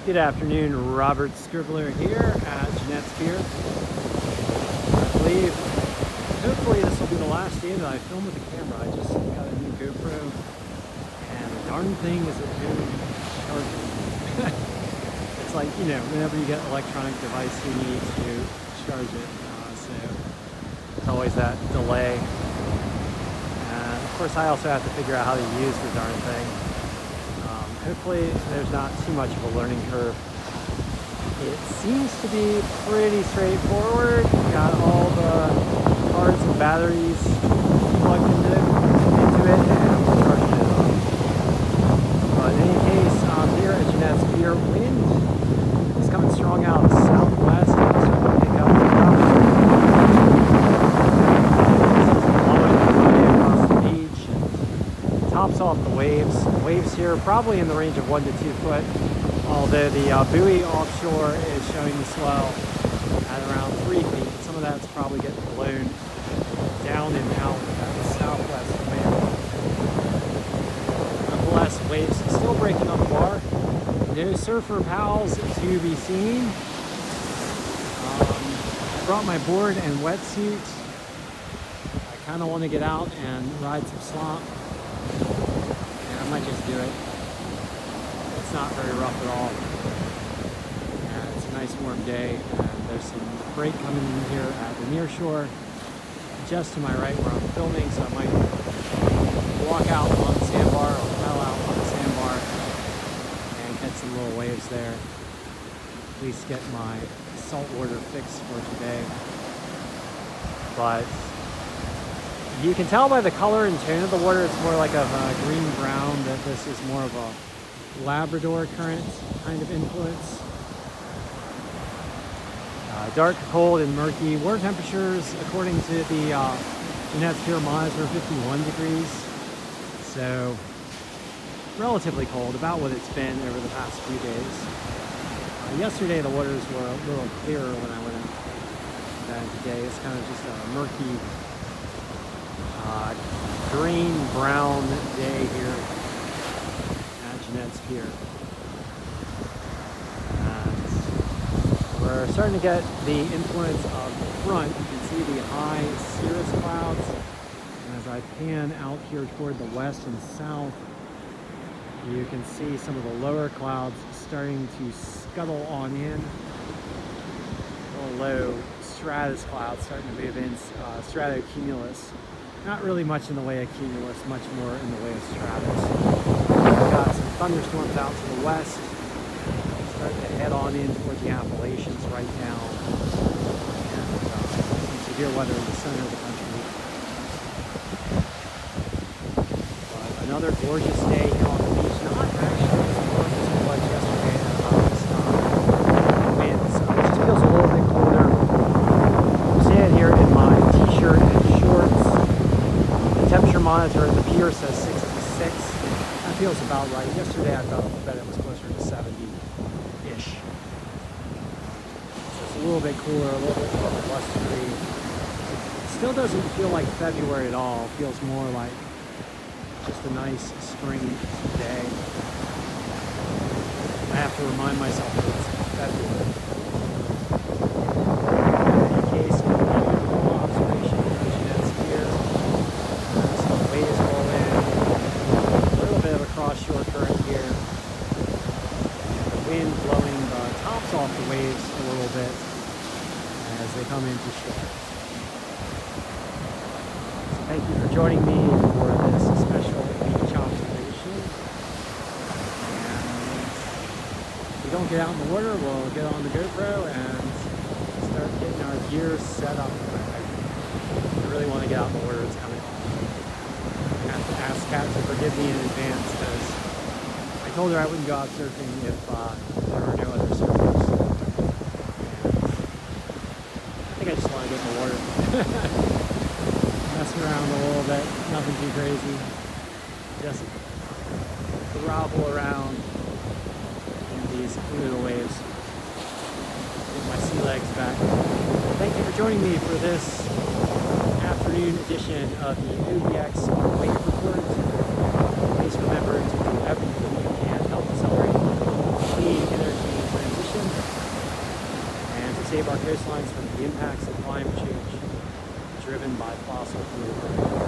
Good afternoon, Robert Scribbler here at Jennette's Pier. I believe, hopefully this will be the last day that I film with the camera. I just got a new GoPro and the darn thing is at noon charging. It's like, you know, whenever you get an electronic device you need to charge it. So it's always that delay. And of course I also have to figure out how to use the darn thing. Hopefully there's not too much of a learning curve. It seems to be pretty straightforward. Got all the cards and batteries plugged into it and we're charging it up. But in any case, here at Jennette's Pier, wind is coming strong out of the southwest. It's starting to pick up across the beach and tops off the waves. Waves here probably in the range of 1 to 2 foot, although the buoy offshore is showing the swell at around 3 feet. Some of that's probably getting blown down and out of that southwest wind. Nonetheless, waves still breaking on the bar. No surfer pals to be seen. I brought my board and wetsuit. I kind of want to get out and ride some slop. I might just do it. It's not very rough at all. And it's a nice warm day, and there's some break coming in here at the near shore, just to my right where I'm filming, so I might walk out on the sandbar or paddle out on the sandbar and catch some little waves there. At least get my saltwater fix for today. But you can tell by the color and tone of the water, it's more like a green-brown, that this is more of a Labrador current kind of influence. Dark, cold, and murky. Water temperatures, according to the Jennette's Pier monitor, 51 degrees. So, relatively cold, about what it's been over the past few days. Yesterday the waters were a little clearer when I went out. And today it's kind of just a murky, green-brown day here at Jennette's Pier. And we're starting to get the influence of the front. You can see the high cirrus clouds. And as I pan out here toward the west and south, you can see some of the lower clouds starting to scuttle on in. Little low stratus clouds starting to move in, stratocumulus. Not really much in the way of cumulus, much more in the way of stratus. We've got some thunderstorms out to the west, starting to head on in toward the Appalachians right now. And some severe weather in the center of the country. But another gorgeous day here on the beach. Not actually as gorgeous as it was yesterday at about this time. Winds, it just feels a little bit colder. I'm standing here in my t-shirt and shorts. Temperature monitor at the pier says 66. That feels about right. Yesterday I felt that it was closer to 70-ish. So it's a little bit cooler, a little bit more blustery. Still doesn't feel like February at all. It feels more like just a nice spring day. I have to remind myself that it's February. Shore current here, and the wind blowing the tops off the waves a little bit as they come into shore. So thank you for joining me for this special beach observation. And if we don't get out in the water, we'll get on the GoPro and start getting our gear set up. I really want to get out in the water. It's coming on. I have to ask Kat to forgive me in advance because I told her I wouldn't go out surfing if there were no other surfers. I think I just want to get in the water. Messing around a little bit, nothing too crazy. Just grovel around in these little waves. Get my sea legs back. Thank you for joining me for this afternoon edition of the OBX Wave Report. Please remember to do everything you can to help accelerate clean energy save our coastlines from the impacts of climate change driven by fossil fuel burning.